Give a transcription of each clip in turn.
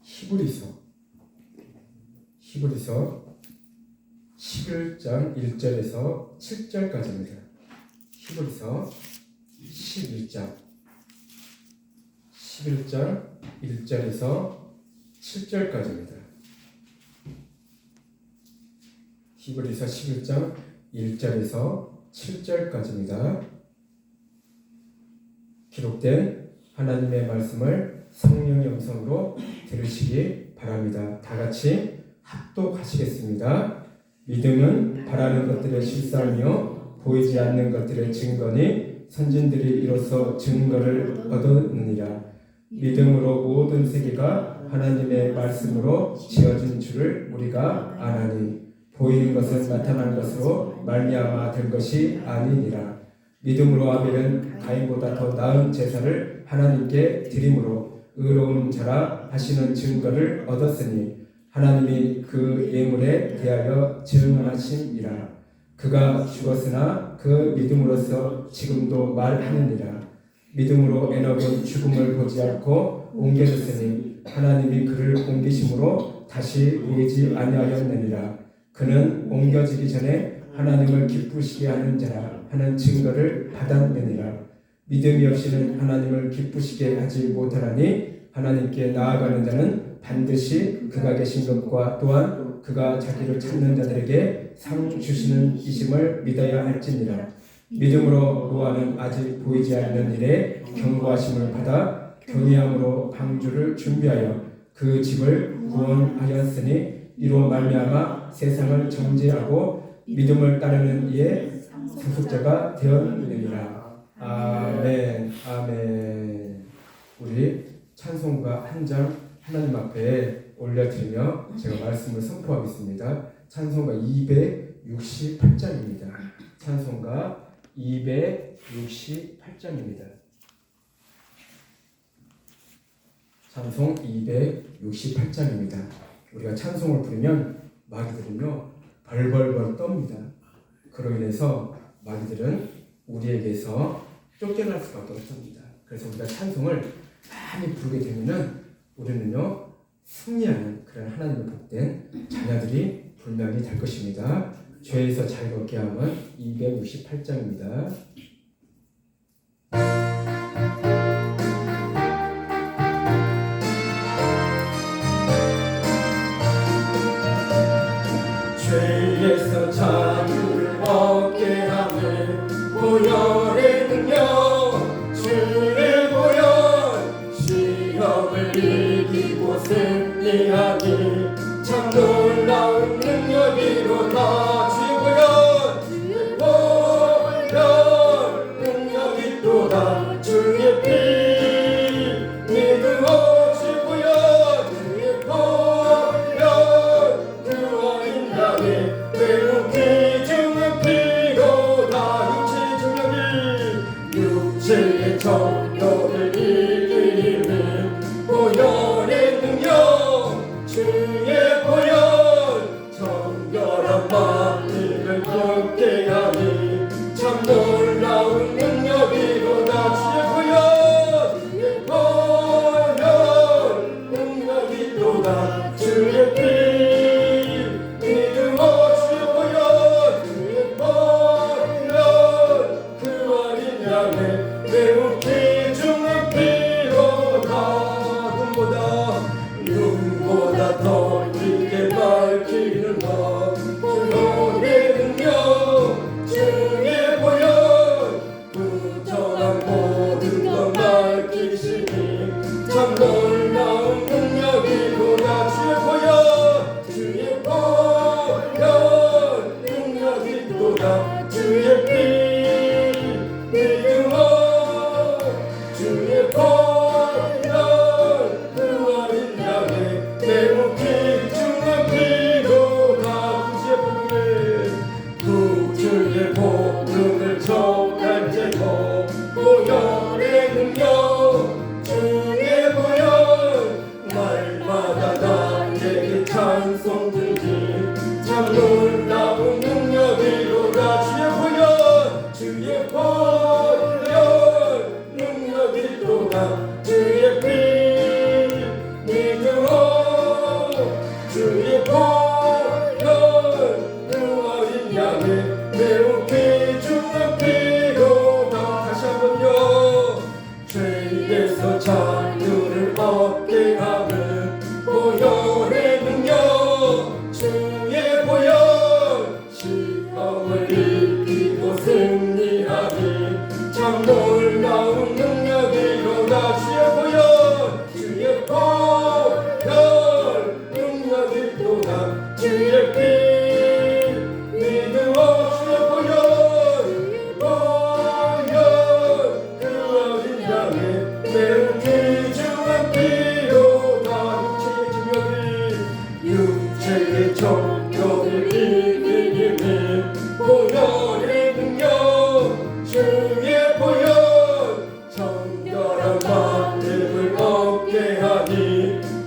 히브리서 11장 1절에서 7절까지입니다. 히브리서 11장 1절에서 7절까지입니다. 히브리서 11장 1절에서 7절까지입니다. 기록된 하나님의 말씀을 성령의 음성으로 들으시기 바랍니다. 다 같이 합독하시겠습니다. 믿음은 바라는 것들의 실상이요 보이지 않는 것들의 증거니 선진들이 이로써 증거를 얻었느니라. 믿음으로 모든 세계가 하나님의 말씀으로 지어진 줄을 우리가 아나니 보이는 것은 나타난 것으로 말미암아 된 것이 아니니라. 믿음으로 아벨은 가인보다 더 나은 제사를 하나님께 드림으로 의로운 자라 하시는 증거를 얻었으니 하나님이 그 예물에 대하여 증언하심이라. 그가 죽었으나 그 믿음으로써 지금도 말하느니라. 믿음으로 에녹은 죽음을 보지 않고 옮겨졌으니 하나님이 그를 옮기심으로 다시 보이지 아니하였느니라. 그는 옮겨지기 전에 하나님을 기쁘시게 하는 자라 하는 증거를 받았느니라. 믿음이 없이는 하나님을 기쁘시게 하지 못하나니 하나님께 나아가는 자는 반드시 그가 계신 것과 또한 그가 자기를 찾는 자들에게 상 주시는 이심을 믿어야 할지니라. 믿음으로 노아는 아직 보이지 않는 일에 경고하심을 받아 교회함으로 방주를 준비하여 그 집을 구원하였으니 이로 말미암아 세상을 정죄하고 믿음을 따르는 이의 상속자가 되었느니라. 아멘. 아멘. 우리 찬송가 한 장 하나님 앞에 올려드리며 제가 말씀을 선포하겠습니다. 찬송가 268장입니다. 찬송가 268장입니다. 찬송 268장입니다. 우리가 찬송을 부르면 마귀들은요 벌벌벌 떱니다. 그로 인해서 마귀들은 우리에게서 쫓겨날 수밖에 없습니다. 그래서 우리가 찬송을 많이 부르게 되면은 우리는요 승리하는 그런 하나님의 복된 자녀들이 분명히 될 것입니다. 죄에서 자유롭게 함은 268장입니다. 죄에서 자유를 얻게 하는 보혈의 능력 주의 보혈 시험을 이기고 승리하니 참 놀라운 능력이로다. 주의 보혈 능력이 또다. 주의 피 믿음으로 주의 보혈 그 어린 양의 매우 귀중한 피로다. 육체의 정욕을 이기는 보혈의 능력 주의 보혈 정결한 마음을 겪게 하니 참 놀라운 능력이로다. 주의 보혈 능력이 또다. 주의 피 믿음으로 주의 보혈 그 어린 양의 매우 귀중한 피로다. 눈보다 더 깊게 밝히는 것 주의 능력 주의 보혈 부정한 모든 것 밝히시니 참 놀라운 능력이로다. 주의 보혈 능력이 또다. 주의 피 믿음으로 주의 보혈 그 어린 양의 매우 귀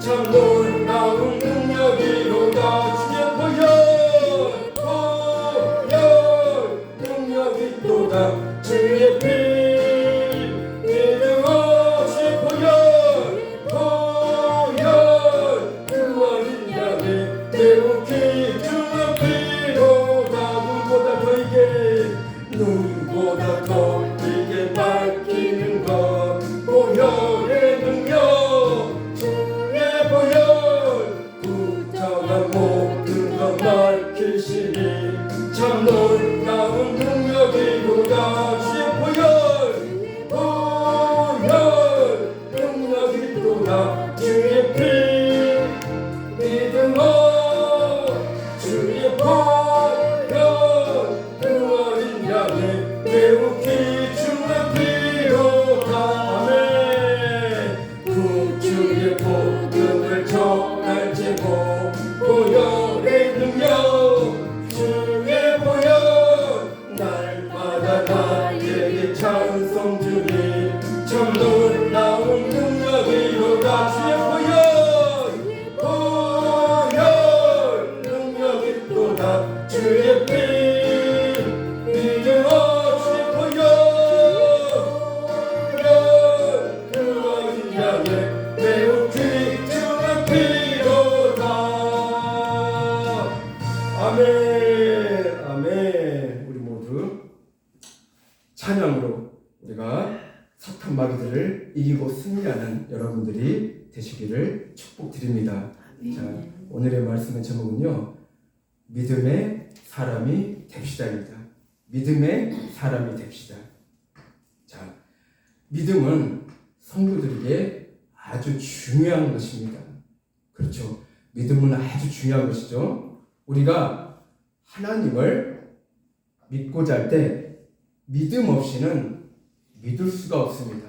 참 놀라운 능력이로다. 주의 보혈 능력이로다. 주의 피 믿음 없이 보혈 그 어린 양의 매우 귀중한 피로다. 눈보다 더 이게 밝히는 것 보혈의 능력. 주의 보혈 구정한 모든 것 밝히시니 참 놀라운 능력이로다. 주의 보혈 능력이로다. 주의 피 믿음 주의 보혈 그 어린 양의 매우 귀중한 피로다. 아멘. 구주의 복음을 전할 제목 보혈의 능력. 주의 보혈 날마다 나에게 찬송 주니 참 놀라운 능력이로다. 주의 보혈 능력이로다. 주의 피 믿음 없이 보혈 그 어린 양의 매우 귀중한 피로다. 아멘. 아멘. 우리 모두 찬양으로 우리가 사탄 마귀들을 이기고 승리하는 여러분들이 되시기를 축복드립니다. 자, 오늘의 말씀의 제목은요, 믿음의 사람이 됩시다입니다. 믿음의 사람이 됩시다. 자, 믿음은 성도들에게 아주 중요한 것입니다. 그렇죠. 믿음은 아주 중요한 것이죠. 우리가 하나님을 믿고자 할 때 믿음 없이는 믿을 수가 없습니다.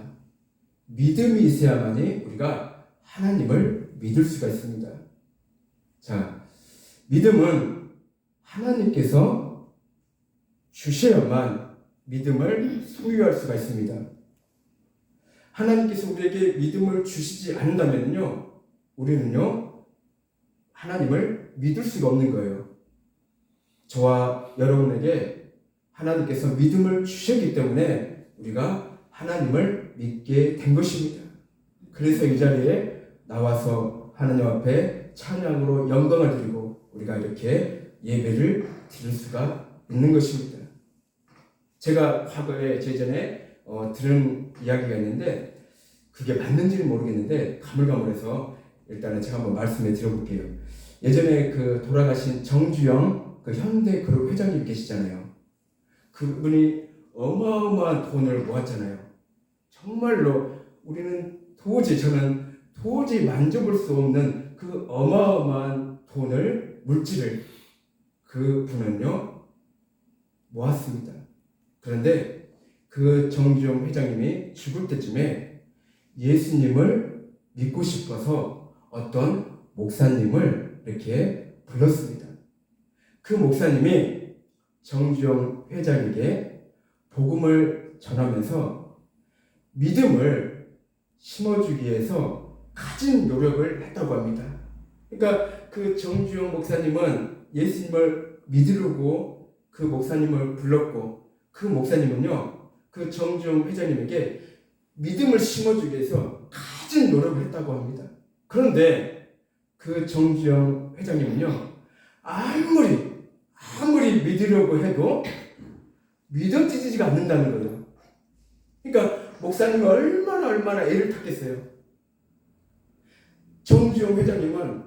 믿음이 있어야만이 우리가 하나님을 믿을 수가 있습니다. 자, 믿음은 하나님께서 주셔야만 믿음을 소유할 수가 있습니다. 하나님께서 우리에게 믿음을 주시지 않는다면요, 우리는요, 하나님을 믿을 수가 없는 거예요. 저와 여러분에게 하나님께서 믿음을 주셨기 때문에 우리가 하나님을 믿게 된 것입니다. 그래서 이 자리에 나와서 하나님 앞에 찬양으로 영광을 드리고 우리가 이렇게 예배를 드릴 수가 있는 것입니다. 제가 과거에 예전에 들은 이야기가 있는데 그게 맞는지는 모르겠는데 가물가물해서 일단은 제가 한번 말씀해 드려볼게요. 예전에 그 돌아가신 정주영 그 현대그룹 회장님 계시잖아요. 그분이 어마어마한 돈을 모았잖아요. 정말로 저는 도저히 만져볼 수 없는 그 어마어마한 물질을 그분은요 모았습니다. 그런데 그 정주영 회장님이 죽을 때쯤에 예수님을 믿고 싶어서 어떤 목사님을 이렇게 불렀습니다. 그 목사님이 정주영 회장에게 복음을 전하면서 믿음을 심어주기 위해서 가진 노력을 했다고 합니다. 그러니까 그 정주영 목사님은 예수님을 믿으려고 그 목사님을 불렀고 그 목사님은요 그 정주영 회장님에게 믿음을 심어주기 위해서 가진 노력을 했다고 합니다. 그런데 그 정주영 회장님은요 아무리 믿으려고 해도 믿어지지가 않는다는 거예요. 그러니까 목사님이 얼마나 애를 탔겠어요. 정주영 회장님은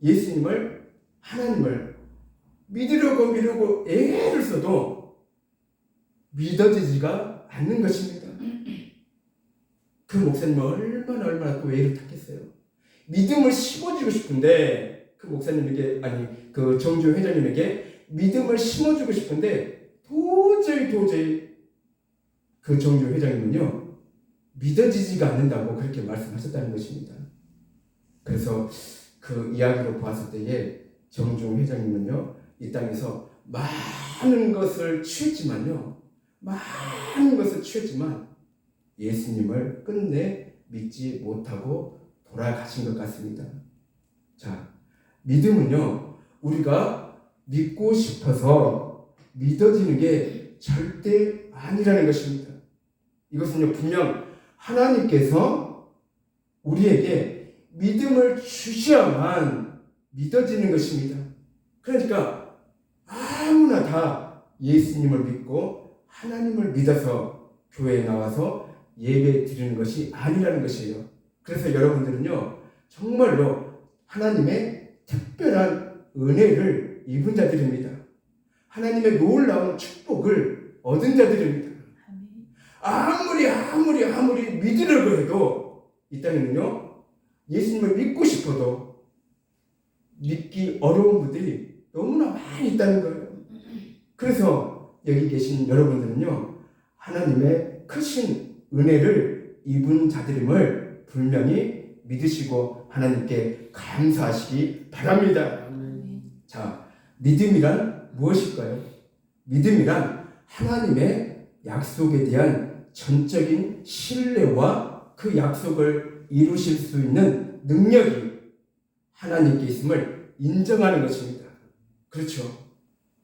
예수님을 하나님을 믿으려고 애를 써도 믿어지지가 않는 것입니다. 그 목사님은 얼마나 또 애를 탔겠어요. 믿음을 심어주고 싶은데 그 목사님에게 그 정주영 회장님에게 믿음을 심어주고 싶은데 도저히 그 정주영 회장님은요 믿어지지가 않는다고 그렇게 말씀하셨다는 것입니다. 그래서 그 이야기로 보았을 때에 정주영 회장님은요 이 땅에서 많은 것을 취했지만 예수님을 끝내 믿지 못하고 돌아가신 것 같습니다. 자, 믿음은요, 우리가 믿고 싶어서 믿어지는 게 절대 아니라는 것입니다. 이것은요, 분명 하나님께서 우리에게 믿음을 주셔야만 믿어지는 것입니다. 그러니까 아무나 다 예수님을 믿고 하나님을 믿어서 교회에 나와서 예배 드리는 것이 아니라는 것이에요. 그래서 여러분들은요, 정말로 하나님의 특별한 은혜를 입은 자들입니다. 하나님의 놀라운 축복을 얻은 자들입니다. 아무리 믿으려고 해도 이 땅에는요, 예수님을 믿고 싶어도 믿기 어려운 분들이 너무나 많이 있다는 거예요. 그래서 여기 계신 여러분들은요, 하나님의 크신 은혜를 입은 자들임을 분명히 믿으시고 하나님께 감사하시기 바랍니다. 자, 믿음이란 무엇일까요? 믿음이란 하나님의 약속에 대한 전적인 신뢰와 그 약속을 이루실 수 있는 능력이 하나님께 있음을 인정하는 것입니다. 그렇죠?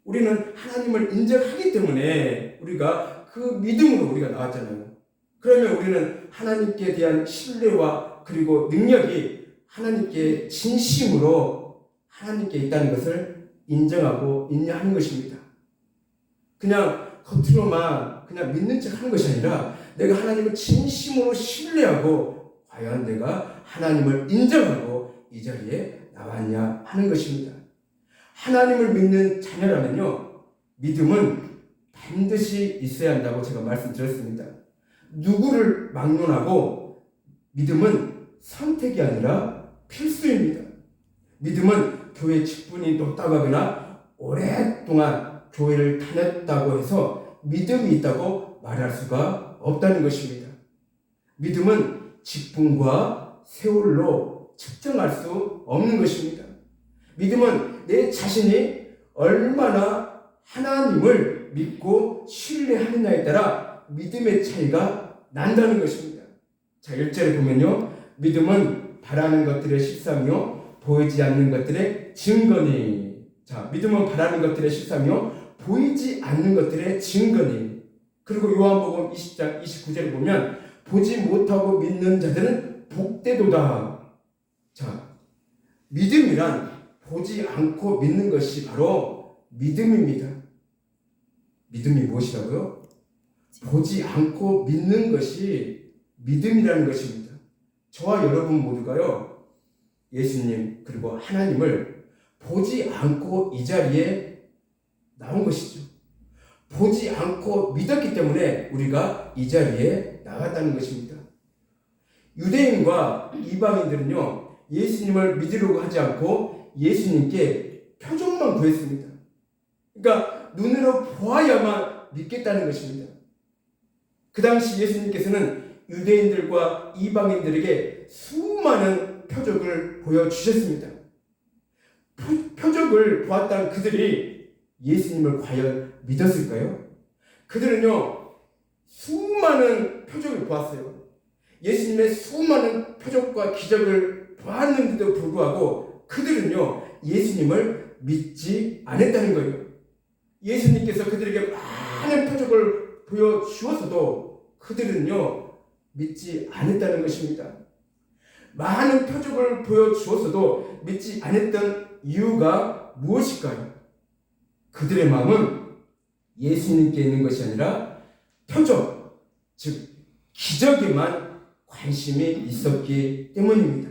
우리는 하나님을 인정하기 때문에 우리가 그 믿음으로 우리가 나왔잖아요. 그러면 우리는 하나님께 대한 신뢰와 그리고 능력이 하나님께 진심으로 하나님께 있다는 것을 인정하고 인정하는 것입니다. 그냥 겉으로만 그냥 믿는 척 하는 것이 아니라 내가 하나님을 진심으로 신뢰하고 과연 내가 하나님을 인정하고 이 자리에 나왔냐 하는 것입니다. 하나님을 믿는 자녀라면요, 믿음은 반드시 있어야 한다고 제가 말씀드렸습니다. 누구를 막론하고 믿음은 선택이 아니라 필수입니다. 믿음은 교회 직분이 높다고 하거나 오랫동안 교회를 다녔다고 해서 믿음이 있다고 말할 수가 없다는 것입니다. 믿음은 직분과 세월로 측정할 수 없는 것입니다. 믿음은 내 자신이 얼마나 하나님을 믿고 신뢰하느냐에 따라 믿음의 차이가 난다는 것입니다. 자, 1절에 보면요, 믿음은 바라는 것들의 실상이요 보이지 않는 것들의 증거니. 자, 믿음은 바라는 것들의 실상이요 보이지 않는 것들의 증거니. 그리고 요한복음 20장 29절에 보면 보지 못하고 믿는 자들은 복되도다. 자, 믿음이란 보지 않고 믿는 것이 바로 믿음입니다. 믿음이 무엇이라고요? 보지 않고 믿는 것이 믿음이라는 것입니다. 저와 여러분 모두가요, 예수님 그리고 하나님을 보지 않고 이 자리에 나온 것이죠. 보지 않고 믿었기 때문에 우리가 이 자리에 나갔다는 것입니다. 유대인과 이방인들은요, 예수님을 믿으려고 하지 않고 예수님께 표정만 구했습니다. 그러니까 눈으로 보아야만 믿겠다는 것입니다. 그 당시 예수님께서는 유대인들과 이방인들에게 수많은 표적을 보여주셨습니다. 표적을 보았던 그들이 예수님을 과연 믿었을까요? 그들은요, 수많은 표적을 보았어요. 예수님의 수많은 표적과 기적을 보았는데도 불구하고 그들은요, 예수님을 믿지 않았다는 거예요. 예수님께서 그들에게 많은 표적을 보여주었어도 그들은요, 믿지 않았다는 것입니다. 많은 표적을 보여주었어도 믿지 않았던 이유가 무엇일까요? 그들의 마음은 예수님께 있는 것이 아니라 표적, 즉 기적에만 관심이 있었기 때문입니다.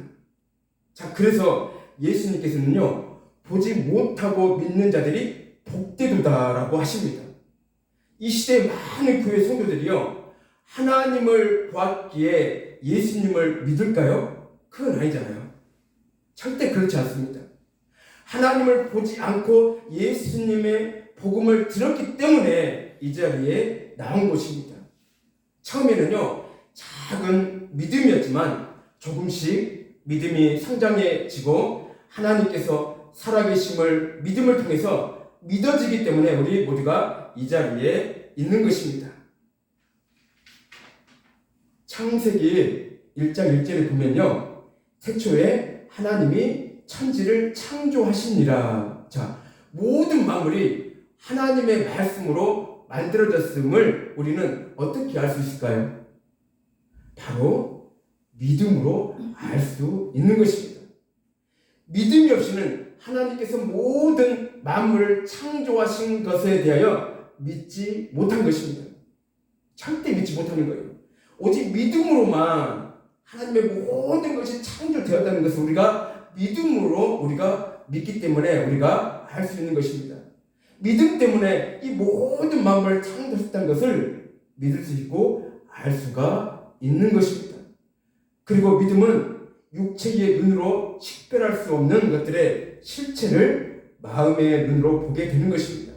자, 그래서 예수님께서는요, 보지 못하고 믿는 자들이 복되도다라고 하십니다. 이 시대의 많은 교회 성도들이요, 하나님을 보았기에 예수님을 믿을까요? 그건 아니잖아요. 절대 그렇지 않습니다. 하나님을 보지 않고 예수님의 복음을 들었기 때문에 이 자리에 나온 것입니다. 처음에는요, 작은 믿음이었지만 조금씩 믿음이 성장해지고 하나님께서 살아계심을 믿음을 통해서 믿어지기 때문에 우리 모두가 이 자리에 있는 것입니다. 창세기 1장 1절에 보면요, 태초에 하나님이 천지를 창조하시니라. 자, 모든 만물이 하나님의 말씀으로 만들어졌음을 우리는 어떻게 알 수 있을까요? 바로 믿음으로 알 수 있는 것입니다. 믿음이 없이는 하나님께서 모든 만물을 창조하신 것에 대하여 믿지 못한 것입니다. 절대 믿지 못하는 거예요. 오직 믿음으로만 하나님의 모든 것이 창조되었다는 것을 우리가 믿음으로 우리가 믿기 때문에 우리가 알 수 있는 것입니다. 믿음 때문에 이 모든 만물을 창조했다는 것을 믿을 수 있고 알 수가 있는 것입니다. 그리고 믿음은 육체의 눈으로 식별할 수 없는 것들의 실체를 마음의 눈으로 보게 되는 것입니다.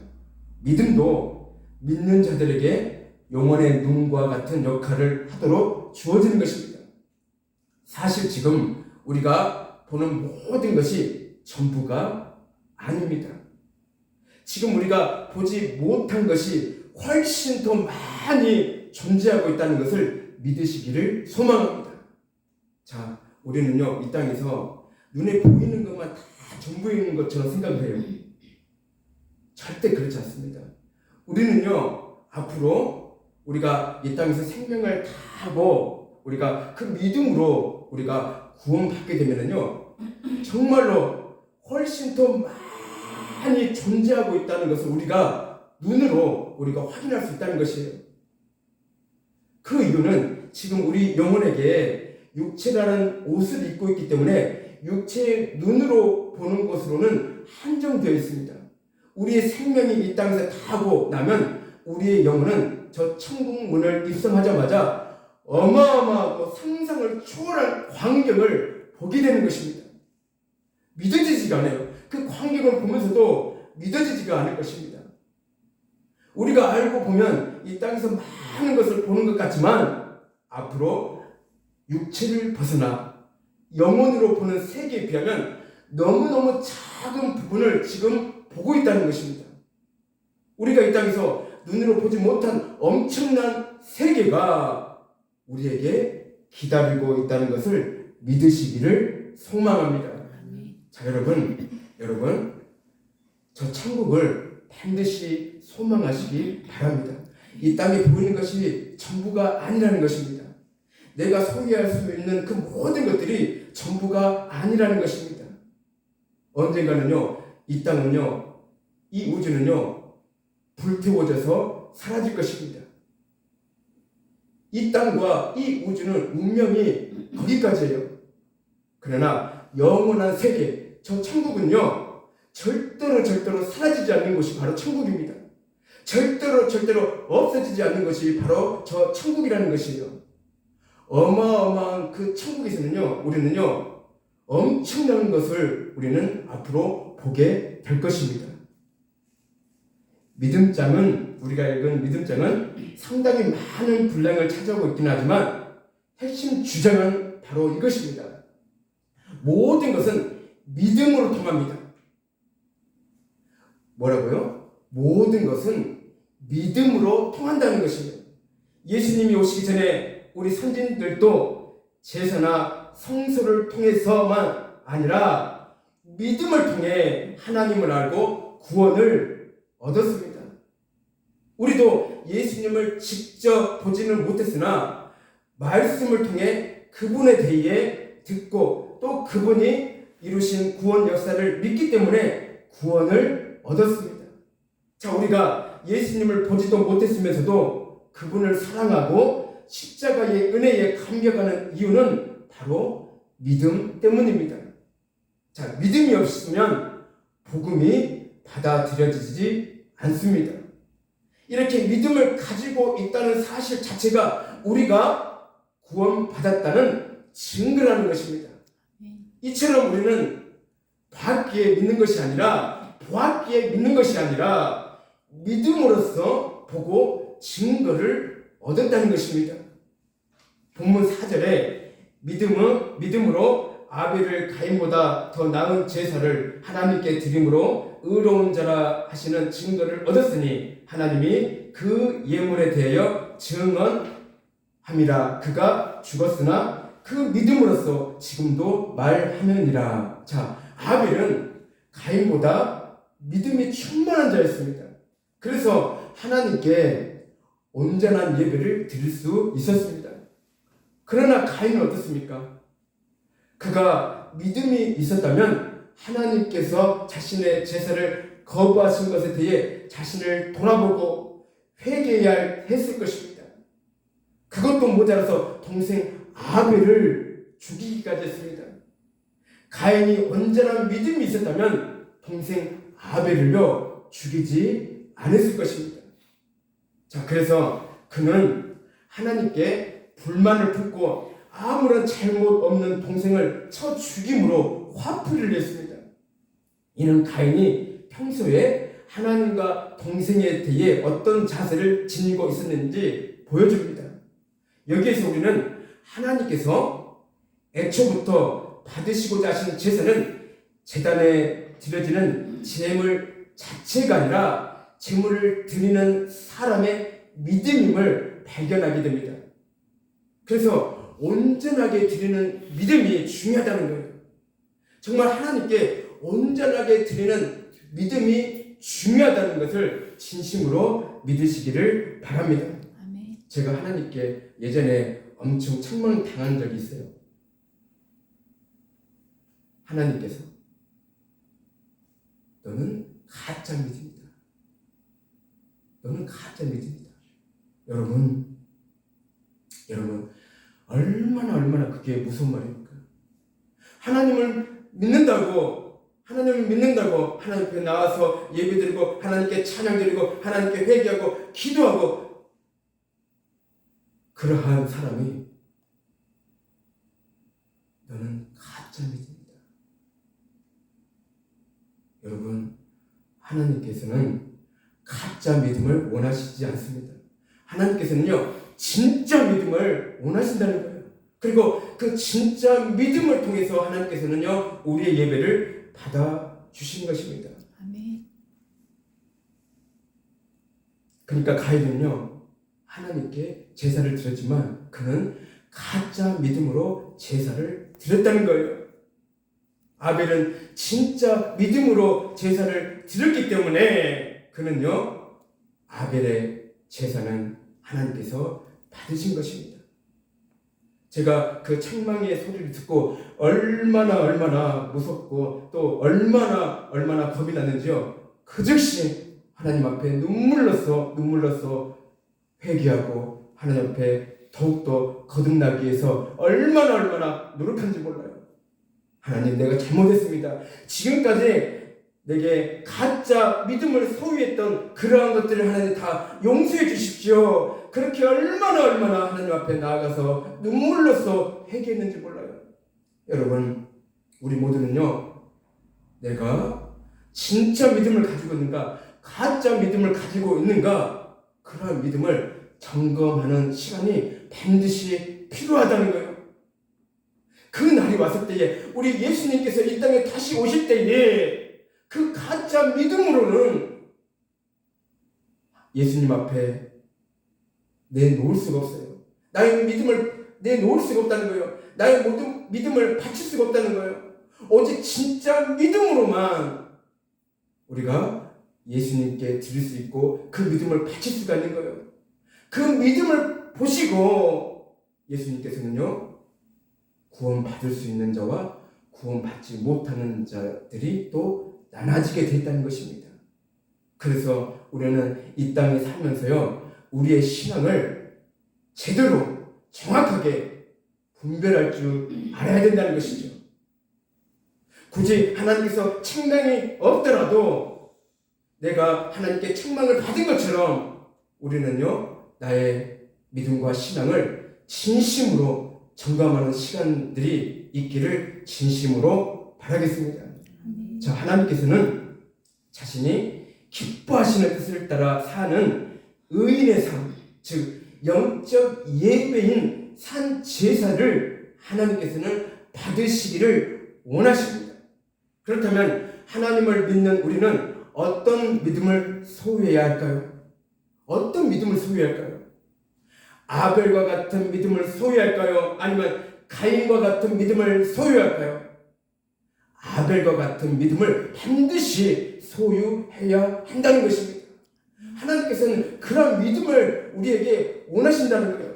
믿음도 믿는 자들에게 영혼의 눈과 같은 역할을 하도록 주어지는 것입니다. 사실 지금 우리가 보는 모든 것이 전부가 아닙니다. 지금 우리가 보지 못한 것이 훨씬 더 많이 존재하고 있다는 것을 믿으시기를 소망합니다. 자, 우리는요, 이 땅에서 눈에 보이는 것만 다 전부인 것처럼 생각을 해요. 절대 그렇지 않습니다. 우리는요, 앞으로 우리가 이 땅에서 생명을 다 하고 우리가 그 믿음으로 우리가 구원받게 되면은요, 정말로 훨씬 더 많이 존재하고 있다는 것을 우리가 눈으로 우리가 확인할 수 있다는 것이에요. 그 이유는 지금 우리 영혼에게 육체라는 옷을 입고 있기 때문에 육체의 눈으로 보는 것으로는 한정되어 있습니다. 우리의 생명이 이 땅에서 다 하고 나면 우리의 영혼은 저 천국 문을 입성하자마자 어마어마하고 상상을 초월한 광경을 보게 되는 것입니다. 믿어지지가 않아요. 그 광경을 보면서도 믿어지지가 않을 것입니다. 우리가 알고 보면 이 땅에서 많은 것을 보는 것 같지만 앞으로 육체를 벗어나 영혼으로 보는 세계에 비하면 너무너무 작은 부분을 지금 보고 있다는 것입니다. 우리가 이 땅에서 눈으로 보지 못한 엄청난 세계가 우리에게 기다리고 있다는 것을 믿으시기를 소망합니다. 자, 여러분, 저 천국을 반드시 소망하시기 바랍니다. 이 땅에 보이는 것이 전부가 아니라는 것입니다. 내가 소유할 수 있는 그 모든 것들이 전부가 아니라는 것입니다. 언젠가는요, 이 땅은요, 이 우주는요, 불태워져서 사라질 것입니다. 이 땅과 이 우주는 운명이 거기까지예요. 그러나 영원한 세계, 저 천국은요, 절대로 사라지지 않는 곳이 바로 천국입니다. 절대로 없어지지 않는 것이 바로 저 천국이라는 것이에요. 어마어마한 그 천국에서는요, 우리는요, 엄청난 것을 우리는 앞으로 보게 될 것입니다. 믿음장은, 우리가 읽은 믿음장은 상당히 많은 분량을 차지하고 있긴 하지만 핵심 주장은 바로 이것입니다. 모든 것은 믿음으로 통합니다. 뭐라고요? 모든 것은 믿음으로 통한다는 것입니다. 예수님이 오시기 전에 우리 선진들도 제사나 성소를 통해서만 아니라 믿음을 통해 하나님을 알고 구원을 얻었습니다. 우리도 예수님을 직접 보지는 못했으나 말씀을 통해 그분에 대해 듣고 또 그분이 이루신 구원 역사를 믿기 때문에 구원을 얻었습니다. 자, 우리가 예수님을 보지도 못했으면서도 그분을 사랑하고 십자가의 은혜에 감격하는 이유는 바로 믿음 때문입니다. 자, 믿음이 없으면 복음이 받아들여지지 않습니다. 이렇게 믿음을 가지고 있다는 사실 자체가 우리가 구원받았다는 증거라는 것입니다. 이처럼 우리는 봤기에 믿는 것이 아니라 보았기에 믿는 것이 아니라 믿음으로써 보고 증거를 얻었다는 것입니다. 본문 4절에 믿음으로 아벨을 가인보다 더 나은 제사를 하나님께 드림으로 의로운 자라 하시는 증거를 얻었으니 하나님이 그 예물에 대하여 증언함이라. 그가 죽었으나 그 믿음으로써 지금도 말하느니라. 자, 아벨은 가인보다 믿음이 충만한 자였습니다. 그래서 하나님께 온전한 예배를 드릴 수 있었습니다. 그러나 가인은 어떻습니까? 그가 믿음이 있었다면 하나님께서 자신의 제사를 거부하신 것에 대해 자신을 돌아보고 회개해야 했을 것입니다. 그것도 모자라서 동생 아벨을 죽이기까지 했습니다. 가인이 온전한 믿음이 있었다면 동생 아벨을요 죽이지 않았을 것입니다. 자, 그래서 그는 하나님께 불만을 품고 아무런 잘못 없는 동생을 쳐 죽임으로 화풀이를 냈습니다. 이는 가인이 평소에 하나님과 동생에 대해 어떤 자세를 지니고 있었는지 보여줍니다. 여기에서 우리는 하나님께서 애초부터 받으시고자 하신 제사는 제단에 드려지는 제물 자체가 아니라 제물을 드리는 사람의 믿음임을 발견하게 됩니다. 그래서 온전하게 드리는 믿음이 중요하다는 거예요. 정말 하나님께 온전하게 드리는 믿음이 중요하다는 것을 진심으로 믿으시기를 바랍니다. 아멘. 제가 하나님께 예전에 엄청 책망당한 적이 있어요. 하나님께서 너는 가짜 믿음이다. 너는 가짜 믿음이다. 여러분 얼마나 그게 무서운 말입니까? 하나님을 믿는다고 하나님 앞에 나와서 예배드리고 하나님께 찬양드리고 하나님께 회개하고 기도하고 그러한 사람이 너는 가짜 믿음이다. 여러분, 하나님께서는 가짜 믿음을 원하시지 않습니다. 하나님께서는요 진짜 믿음을 원하신다는 거예요. 그리고 그 진짜 믿음을 통해서 하나님께서는요 우리의 예배를 받아 주신 것입니다. 아멘. 그러니까 가인은요 하나님께 제사를 드렸지만 그는 가짜 믿음으로 제사를 드렸다는 거예요. 아벨은 진짜 믿음으로 제사를 드렸기 때문에 그는요 아벨의 제사는 하나님께서 받으신 것입니다. 제가 그 책망의 소리를 듣고 얼마나 무섭고 또 얼마나 겁이 났는지요. 그 즉시 하나님 앞에 눈물로써 회개하고 하나님 앞에 더욱더 거듭나기 위해서 얼마나 노력한지 몰라요. 하나님, 내가 잘못했습니다. 지금까지 내게 가짜 믿음을 소유했던 그러한 것들을 하나님 다 용서해 주십시오. 그렇게 얼마나 하나님 앞에 나아가서 눈물로써 회개했는지 몰라요. 여러분, 우리 모두는요 내가 진짜 믿음을 가지고 있는가 가짜 믿음을 가지고 있는가 그러한 믿음을 점검하는 시간이 반드시 필요하다는 거예요. 그 날이 왔을 때에 우리 예수님께서 이 땅에 다시 오실 때에 그 가짜 믿음으로는 예수님 앞에 내놓을 수가 없어요. 나의 믿음을 내놓을 수가 없다는 거예요. 나의 모든 믿음을 바칠 수가 없다는 거예요. 오직 진짜 믿음으로만 우리가 예수님께 드릴 수 있고 그 믿음을 바칠 수가 있는 거예요. 그 믿음을 보시고 예수님께서는요 구원받을 수 있는 자와 구원받지 못하는 자들이 또 나눠지게 됐다는 것입니다. 그래서 우리는 이 땅에 살면서요 우리의 신앙을 제대로 정확하게 분별할 줄 알아야 된다는 것이죠. 굳이 하나님께서 책망이 없더라도 내가 하나님께 책망을 받은 것처럼 우리는요 나의 믿음과 신앙을 진심으로 점검하는 시간들이 있기를 진심으로 바라겠습니다. 자, 하나님께서는 자신이 기뻐하시는 뜻을 따라 사는 의인의 삶, 즉 영적 예배인 산 제사를 하나님께서는 받으시기를 원하십니다. 그렇다면 하나님을 믿는 우리는 어떤 믿음을 소유해야 할까요? 어떤 믿음을 소유해야 할까요? 아벨과 같은 믿음을 소유할까요? 아니면 가인과 같은 믿음을 소유할까요? 아벨과 같은 믿음을 반드시 소유해야 한다는 것입니다. 하나님께서는 그런 믿음을 우리에게 원하신다는 거예요.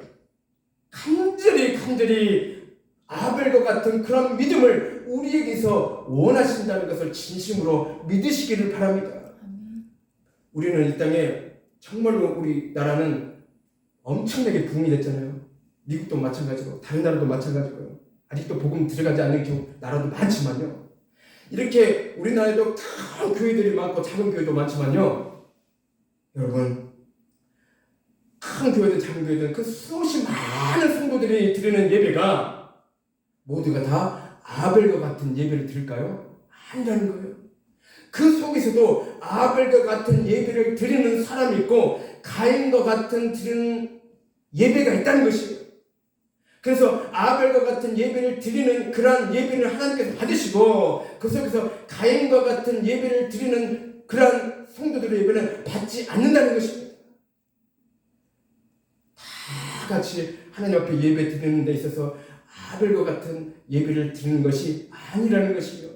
간절히 아벨과 같은 그런 믿음을 우리에게서 원하신다는 것을 진심으로 믿으시기를 바랍니다. 우리는 이 땅에 정말로 우리나라는 엄청나게 부흥이 됐잖아요. 미국도 마찬가지고 다른 나라도 마찬가지고요. 아직도 복음 들어가지 않는 나라도 많지만요. 이렇게 우리나라에도 큰 교회들이 많고 작은 교회도 많지만요. 여러분, 큰 교회든 작은 교회든 그 수없이 많은 성도들이 드리는 예배가 모두가 다 아벨과 같은 예배를 드릴까요? 아니라는 거예요. 그 속에서도 아벨과 같은 예배를 드리는 사람이 있고 가인과 같은 드리는 예배가 있다는 것이에요. 그래서 아벨과 같은 예배를 드리는 그러한 예배를 하나님께서 받으시고 그 속에서 가인과 같은 예배를 드리는 그러한 성도들의 예배는 받지 않는다는 것입니다. 다 같이 하나님 앞에 예배 드리는 데 있어서 아벨과 같은 예배를 드리는 것이 아니라는 것이요.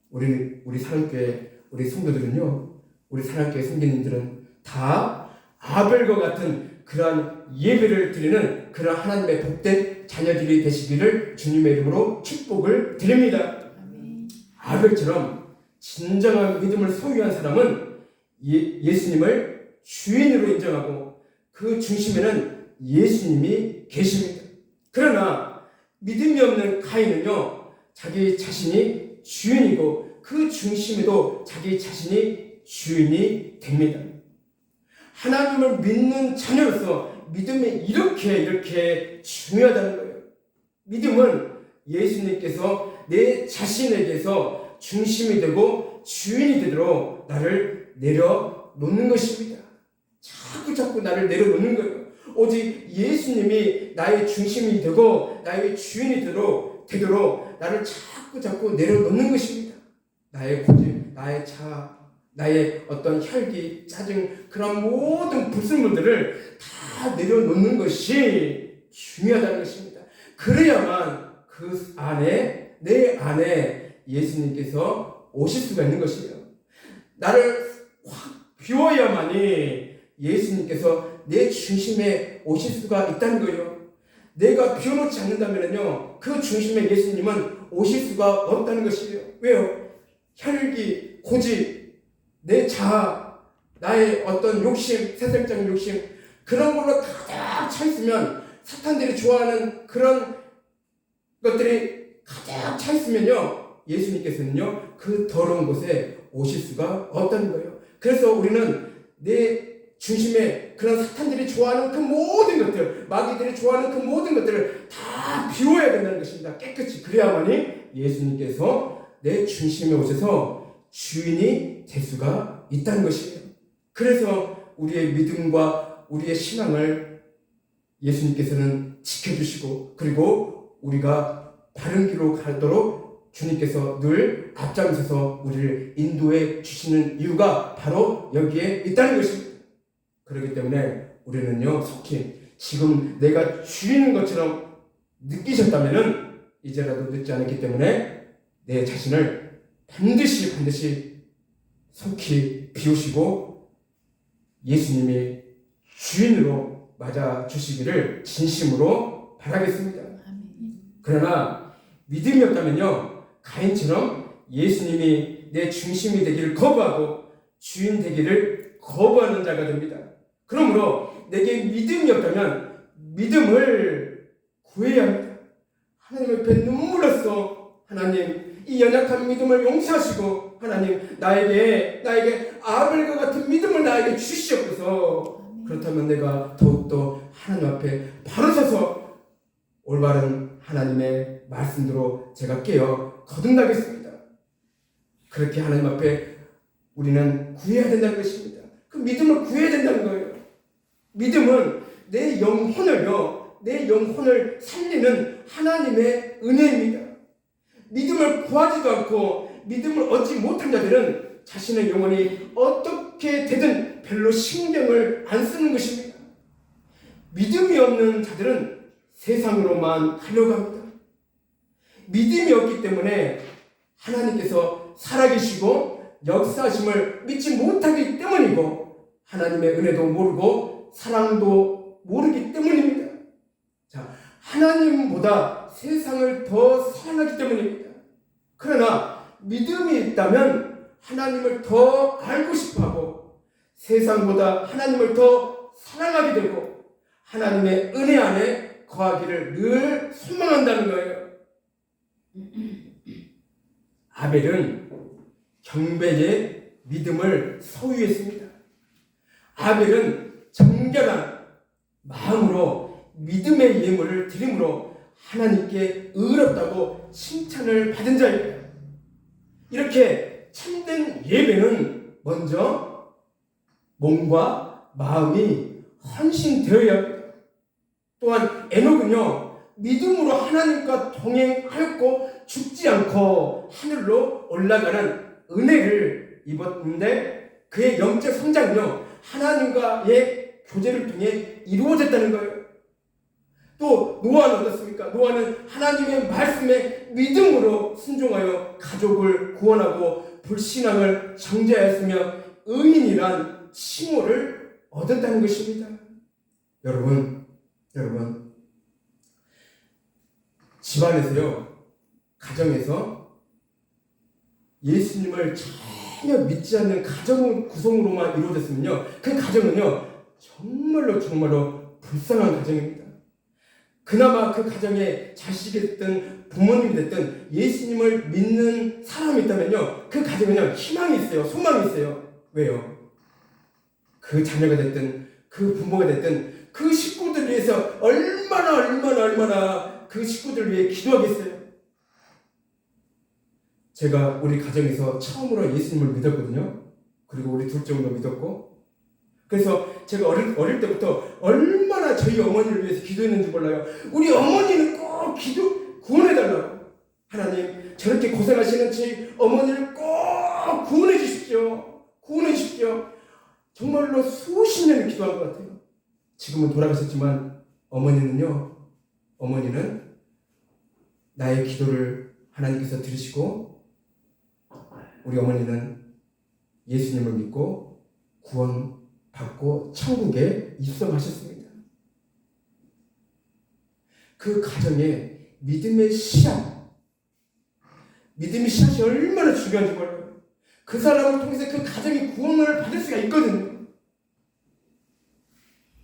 우리 사랑교회 우리 성도들은요, 우리 사랑교회 성도님들은 다 아벨과 같은 그러한 예배를 드리는 그러한 하나님의 복된 자녀들이 되시기를 주님의 이름으로 축복을 드립니다. 아벨처럼 진정한 믿음을 소유한 사람은 예수님을 주인으로 인정하고 그 중심에는 예수님이 계십니다. 그러나 믿음이 없는 가인은요, 자기 자신이 주인이고 그 중심에도 자기 자신이 주인이 됩니다. 하나님을 믿는 자녀로서 믿음이 이렇게 중요하다는 거예요. 믿음은 예수님께서 내 자신에게서 중심이 되고 주인이 되도록 나를 내려놓는 것입니다. 자꾸 나를 내려놓는 거예요. 오직 예수님이 나의 중심이 되고 나의 주인이 되도록 나를 자꾸 내려놓는 것입니다. 나의 고집, 나의 차, 나의 어떤 혈기, 짜증, 그런 모든 불순물들을 다 내려놓는 것이 중요하다는 것입니다. 그래야만 그 안에, 내 안에 예수님께서 오실 수가 있는 것이에요. 나를 확 비워야만이 예수님께서 내 중심에 오실 수가 있다는 거예요. 내가 비워놓지 않는다면요, 그 중심에 예수님은 오실 수가 없다는 것이에요. 왜요? 혈기, 고집, 내 자아, 나의 어떤 욕심, 세상적인 욕심, 그런 걸로 가득 차 있으면, 사탄들이 좋아하는 그런 것들이 가득 차 있으면요, 예수님께서는요, 그 더러운 곳에 오실 수가 없다는 거예요. 그래서 우리는 내 중심에 그런 사탄들이 좋아하는 그 모든 것들, 마귀들이 좋아하는 그 모든 것들을 다 비워야 된다는 것입니다. 깨끗이. 그래야만이 예수님께서 내 중심에 오셔서 주인이 될 수가 있다는 것이에요. 그래서 우리의 믿음과 우리의 신앙을 예수님께서는 지켜주시고, 그리고 우리가 바른 길로 가도록 주님께서 늘 앞장서서 우리를 인도해 주시는 이유가 바로 여기에 있다는 것입니다. 그렇기 때문에 우리는요, 속히 지금 내가 주인인 것처럼 느끼셨다면은 이제라도 늦지 않았기 때문에 내 자신을 반드시 속히 비우시고 예수님이 주인으로 맞아 주시기를 진심으로 바라겠습니다. 그러나 믿음이 없다면요, 가인처럼 예수님이 내 중심이 되기를 거부하고 주인 되기를 거부하는 자가 됩니다. 그러므로 내게 믿음이 없다면 믿음을 구해야 합니다. 하나님 앞에 눈물로써 하나님, 이 연약한 믿음을 용서하시고 하나님, 나에게 아벨과 같은 믿음을 나에게 주시옵소서. 그렇다면 내가 더욱더 하나님 앞에 바로 서서 올바른 하나님의 말씀대로 제가 깨어 거듭나겠습니다. 그렇게 하나님 앞에 우리는 구해야 된다는 것입니다. 그 믿음을 구해야 된다는 거예요. 믿음은 내 영혼을 살리는 하나님의 은혜입니다. 믿음을 구하지도 않고 믿음을 얻지 못한 자들은 자신의 영혼이 어떻게 되든 별로 신경을 안 쓰는 것입니다. 믿음이 없는 자들은 세상으로만 가려고 합니다. 믿음이 없기 때문에 하나님께서 살아계시고 역사하심을 믿지 못하기 때문이고 하나님의 은혜도 모르고 사랑도 모르기 때문입니다. 자, 하나님보다 세상을 더 사랑하기 때문입니다. 그러나 믿음이 있다면 하나님을 더 알고 싶어하고 세상보다 하나님을 더 사랑하게 되고 하나님의 은혜 안에 거하기를 늘 소망한다는 거예요. 아벨은 경배의 믿음을 소유했습니다. 아벨은 정결한 마음으로 믿음의 예물을 드림으로 하나님께 의롭다고 칭찬을 받은 자입니다. 이렇게 참된 예배는 먼저 몸과 마음이 헌신되어야 합니다. 또한 에녹은요, 믿음으로 하나님과 동행하였고 죽지 않고 하늘로 올라가는 은혜를 입었는데 그의 영적 성장은요, 하나님과의 교제를 통해 이루어졌다는 거예요. 또 노아는 어떻습니까? 노아는 하나님의 말씀에 믿음으로 순종하여 가족을 구원하고 불신앙을 정죄하였으며 의인이란 칭호를 얻었다는 것입니다. 여러분 집안에서요, 가정에서 예수님을 전혀 믿지 않는 가정 구성으로만 이루어졌으면요, 그 가정은요 정말로 불쌍한 가정입니다. 그나마 그 가정에 자식이 됐든 부모님이 됐든 예수님을 믿는 사람이 있다면요, 그 가정은요 희망이 있어요. 소망이 있어요. 왜요? 그 자녀가 됐든 그 부모가 됐든 그 식구들 위해서 얼마나 그 식구들 위해 기도하겠어요. 제가 우리 가정에서 처음으로 예수님을 믿었거든요. 그리고 우리 둘째도 믿었고, 그래서 제가 어릴 때부터 얼마나 저희 어머니를 위해서 기도했는지 몰라요. 우리 어머니는 꼭 구원해달라고. 하나님, 저렇게 고생하시는 저희 어머니를 꼭 구원해 주십시오. 정말로 수십 년을 기도한 것 같아요. 지금은 돌아가셨지만 어머니는 나의 기도를 하나님께서 들으시고 우리 어머니는 예수님을 믿고 구원받고 천국에 입성하셨습니다. 그 가정에 믿음의 씨앗이 얼마나 중요한지 몰라요. 그 사람을 통해서 그 가정이 구원을 받을 수가 있거든요.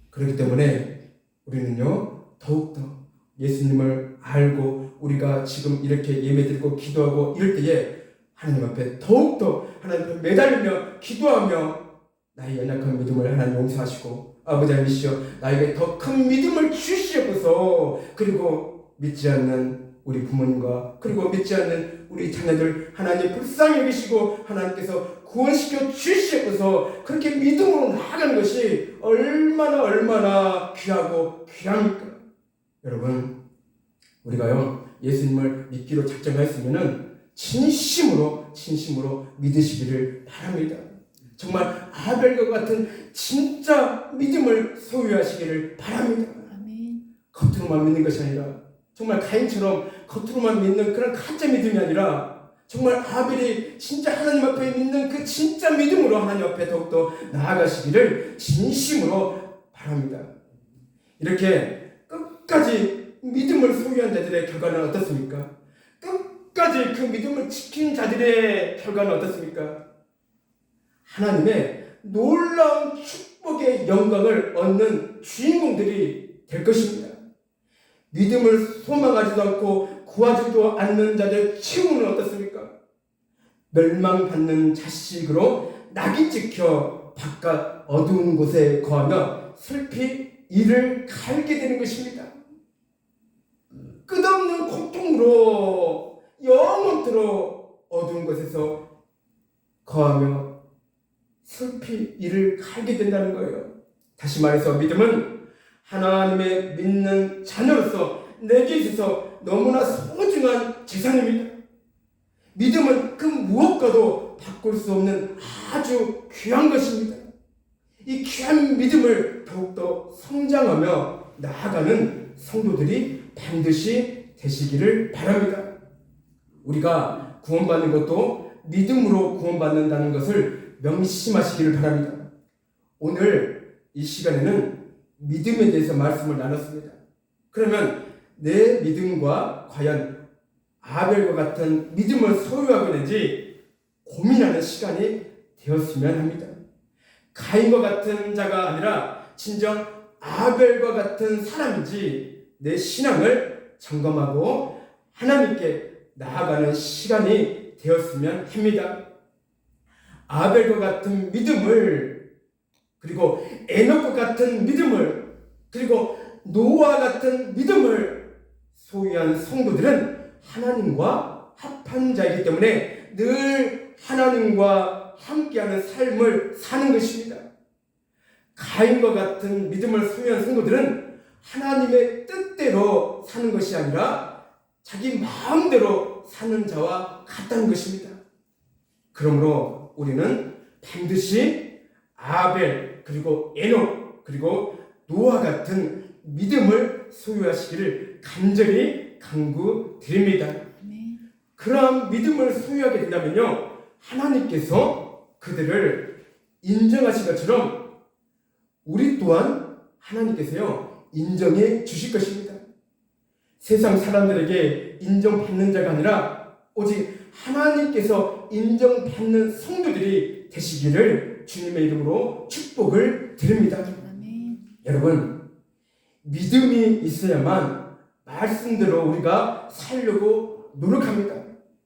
그렇기 때문에 우리는요, 더욱더 예수님을 알고 우리가 지금 이렇게 예배드리고 기도하고 이럴 때에 하나님 앞에 더욱더 하나님 앞에 매달리며 기도하며 나의 연약한 믿음을 하나님 용서하시고 아버지 하나님이시여 나에게 더 큰 믿음을 주시옵소서. 그리고 믿지 않는 우리 부모님과 그리고 믿지 않는 우리 자녀들 하나님 불쌍히 여기시고 하나님께서 구원시켜 주시옵소서. 그렇게 믿음으로 나아가는 것이 얼마나 귀하고 귀합니까? 여러분, 우리가요 예수님을 믿기로 작정하였으면은 진심으로 믿으시기를 바랍니다. 정말 아벨과 같은 진짜 믿음을 소유하시기를 바랍니다. 아멘. 겉으로만 믿는 것이 아니라 정말 가인처럼 겉으로만 믿는 그런 가짜 믿음이 아니라 정말 아벨이 진짜 하나님 앞에 믿는 그 진짜 믿음으로 하나님 앞에 더욱더 나아가시기를 진심으로 바랍니다. 이렇게 끝까지 믿음을 소유한 자들의 결과는 어떻습니까? 끝까지 그 믿음을 지킨 자들의 결과는 어떻습니까? 하나님의 놀라운 축복의 영광을 얻는 주인공들이 될 것입니다. 믿음을 소망하지도 않고 구하지도 않는 자들의 최후는 어떻습니까? 멸망받는 자식으로 낙이 찍혀 바깥 어두운 곳에 거하며 슬피 이를 갈게 되는 것입니다. 끝없는 고통으로 영원토록 어두운 곳에서 거하며 슬피 이를 갈게 된다는 거예요. 다시 말해서 믿음은 하나님의 믿는 자녀로서 내게 있어서 너무나 소중한 재산입니다. 믿음은 그 무엇과도 바꿀 수 없는 아주 귀한 것입니다. 이 귀한 믿음을 더욱더 성장하며 나아가는 성도들이 반드시 되시기를 바랍니다. 우리가 구원받는 것도 믿음으로 구원받는다는 것을 명심하시기를 바랍니다. 오늘 이 시간에는 믿음에 대해서 말씀을 나눴습니다. 그러면 내 믿음과 과연 아벨과 같은 믿음을 소유하고 있는지 고민하는 시간이 되었으면 합니다. 가인과 같은 자가 아니라 진정 아벨과 같은 사람인지 내 신앙을 점검하고 하나님께 나아가는 시간이 되었으면 합니다. 아벨과 같은 믿음을, 그리고 에녹과 같은 믿음을, 그리고 노아와 같은 믿음을 소유한 성도들은 하나님과 합한 자이기 때문에 늘 하나님과 함께하는 삶을 사는 것입니다. 가인과 같은 믿음을 소유한 성도들은 하나님의 뜻대로 사는 것이 아니라 자기 마음대로 사는 자와 같다는 것입니다. 그러므로 우리는 반드시 아벨, 그리고 에녹, 그리고 노아 같은 믿음을 소유하시기를 간절히 강구드립니다. 그러한 믿음을 소유하게 된다면요, 하나님께서 그들을 인정하신 것처럼 우리 또한 하나님께서요 인정해 주실 것입니다. 세상 사람들에게 인정받는 자가 아니라 오직 하나님께서 인정받는 성도들이 되시기를 주님의 이름으로 축복을 드립니다. 여러분, 믿음이 있어야만 말씀대로 우리가 살려고 노력합니다.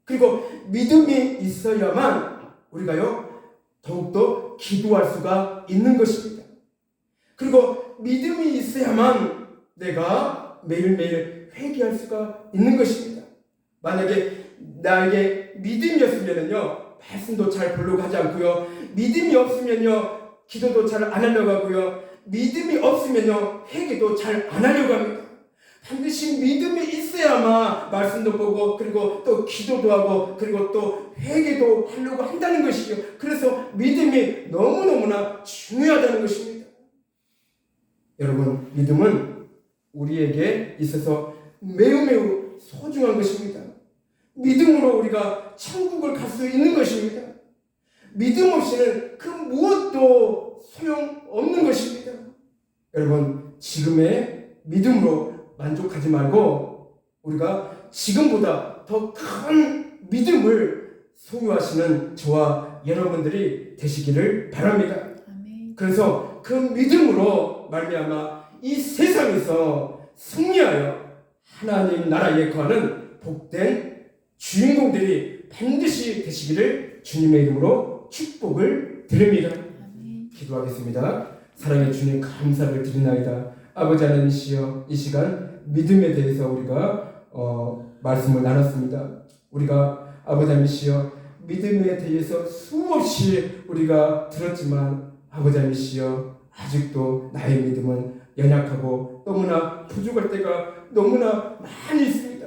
그리고 믿음이 있어야만 우리가요 더욱더 기도할 수가 있는 것입니다. 그리고 믿음이 있어야만 내가 매일매일 회개할 수가 있는 것입니다. 만약에 나에게 믿음이었으면요 말씀도 잘 보려고 하지 않고요, 믿음이 없으면요 기도도 잘 안 하려고 하고요, 믿음이 없으면요 회개도 잘 안 하려고 합니다. 반드시 믿음이 있어야만 말씀도 보고, 그리고 또 기도도 하고, 그리고 또 회개도 하려고 한다는 것이죠. 그래서 믿음이 너무너무나 중요하다는 것입니다. 여러분, 믿음은 우리에게 있어서 매우 소중한 것입니다. 믿음으로 우리가 천국을 갈 수 있는 것입니다. 믿음 없이는 그 무엇도 소용없는 것입니다. 여러분, 지금의 믿음으로 만족하지 말고 우리가 지금보다 더 큰 믿음을 소유하시는 저와 여러분들이 되시기를 바랍니다. 그래서 그 믿음으로 말미암아 이 세상에서 승리하여 하나님 나라에 거하는 복된 주인공들이 반드시 되시기를 주님의 이름으로 축복을 드립니다. 기도하겠습니다. 사랑의 주님, 감사를 드리나이다. 아버지 하나님이시여, 이 시간 믿음에 대해서 우리가 말씀을 나눴습니다. 우리가 아버지 하나님이시여 믿음에 대해서 수없이 우리가 들었지만 아버지 하나님이시여 아직도 나의 믿음은 연약하고 너무나 부족할 때가 너무나 많이 있습니다.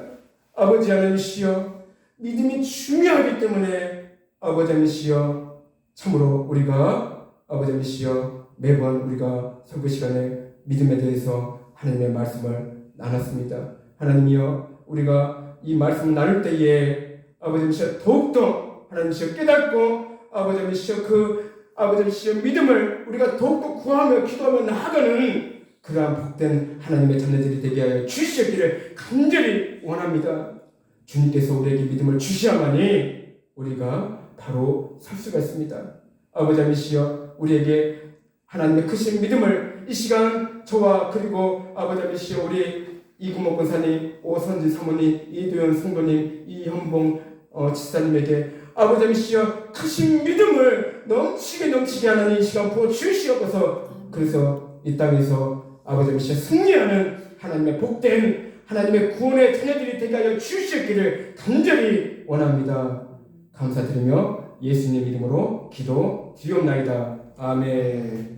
아버지 하나님이시여 믿음이 중요하기 때문에 아버지 하나님이시여 참으로 우리가 아버지 하나님이시여 매번 우리가 설교 시간에 믿음에 대해서 하나님의 말씀을 나눴습니다. 하나님이여 우리가 이 말씀을 나눌 때에 아버지 하나님이시여 더욱더 하나님이시여 깨닫고 아버지 하나님이시여 아버지 하나님이시여 믿음을 우리가 더욱더 구하며 기도하며 나아가는 그러한 복된 하나님의 자녀들이 되게 하여 주시기를 간절히 원합니다. 주님께서 우리에게 믿음을 주시야만이 우리가 바로 설 수가 있습니다. 아버지 하나님이시여 우리에게 하나님의 크신 믿음을 이 시간 저와 그리고 아버지 하나님이시여 우리 이구목 권사님, 오선진 사모님, 이도현 성도님, 이현봉 지사님에게 아버지 하나님이시여 크신 믿음을 넘치게 하나님 이 시간 부어 주시옵소서. 그래서 이 땅에서 아버지 하나님이시여 승리하는 하나님의 복된 하나님의 구원의 자녀들이 되게 하여 주시기를 간절히 원합니다. 감사드리며 예수님 이름으로 기도 드리옵나이다. 아멘.